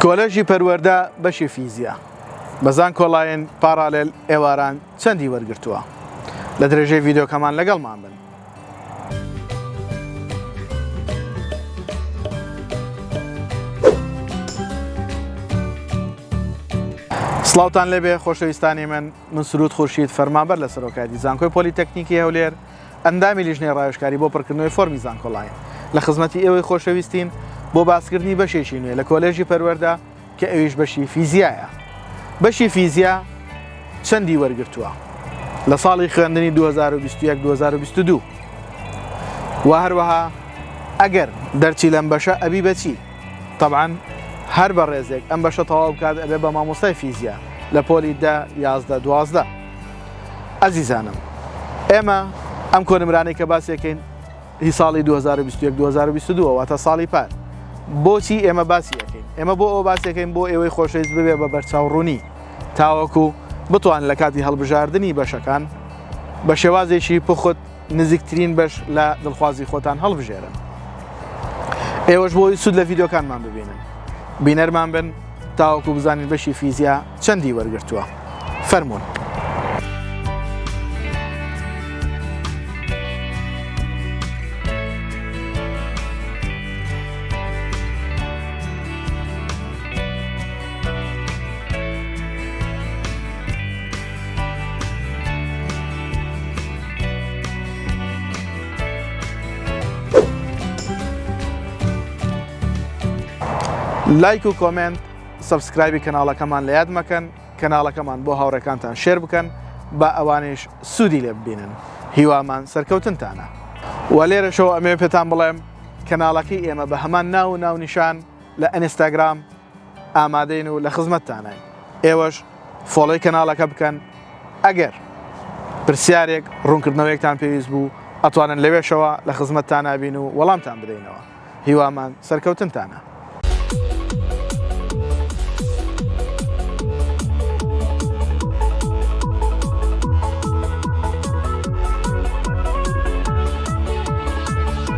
کۆلێژی پەروەردە بەشی فیزیە بەزان کۆڵایەن پارالێل ئێواران چەندی وەرگرتووە لە درێژەی ڤیدیۆکەمان لەگەڵمان بن. سڵاوتان لێبێ خۆشەویستانی من سرود خورشید فەرمانبەر لە سەرۆکاتی زانکۆی پۆلیتەکنیکی هەولێر ئەندامی لیژنەی ڕایشکاری بۆ پڕکردنەوەی فۆرمی زانکۆڵایەن لە خزمەتی ئێوەی خۆشەویستین بۆ باسکردنی بەشێکی نوێ لە کۆلێژی پەروەردە کە ئەویش بەشی فیزیایە. بەشی فیزیا چەندی وەرگرتووە لە ساڵی خوێندنی 2021-2022 و هەروەها ئەگەر دەرچی لەم بەشە ئەبی بەچی طبعاً هەر بە ڕێزێک ئەم بەشە تەواو بکات ئەبێ بە مامۆستای فیزیا لە پۆلی 10-11-12. ئەزیزانم ئێمە ئەم کۆنمرانەی کە باسیەکەین هی ساڵی 2021-2022 واتە ساڵی پار بۆچی ئێمە باسی ئەەکەین؟ ئێمە بۆ ئەو باسیەکەین بۆ ئێوەی خۆشەویست ببێ بە بەرچاوڕوونی تاوەکو بتوان لە کاتی هەڵبژاردننی بەشەکان بە شێوازێکی پخت نزیکترین بەش لە دڵخوازی خۆتان هەڵبژێرن. ئێوەش بۆی سود لە ڤیدیۆکانمان ببینن، بینەرمان بن تاوەکو بزانین بەشی فیزیا چەندی وەرگرتووە. فەرموون. لایک و کۆمنت سەبسکرایبی کەناڵەکەمان لە یاد مەکەن، کەناڵەکەمان بۆ هاوڕێکانتان شێر بکەن بە ئەوانش سوودی لێ ببینن. هیوامان سەرکەوتنتانە. و لێرەشەوە ئەمێ پێتان بڵێم کەناڵەکەی ئێمە بە هەمان ناو و ناونیشان لە ئینستاگرام ئامادەین و لە خزمەتتانین. ئێوەش فۆڵۆی کەناڵەکە بکەن. ئەگەر پرسیارێک ڕوونکردنەوەیەکتان پێویست بوو ئەتوانن لەوێشەوە لە خزمەتتان نابین و وەڵامتان بدەینەوە. هیوامان سەرکەوتنتانە.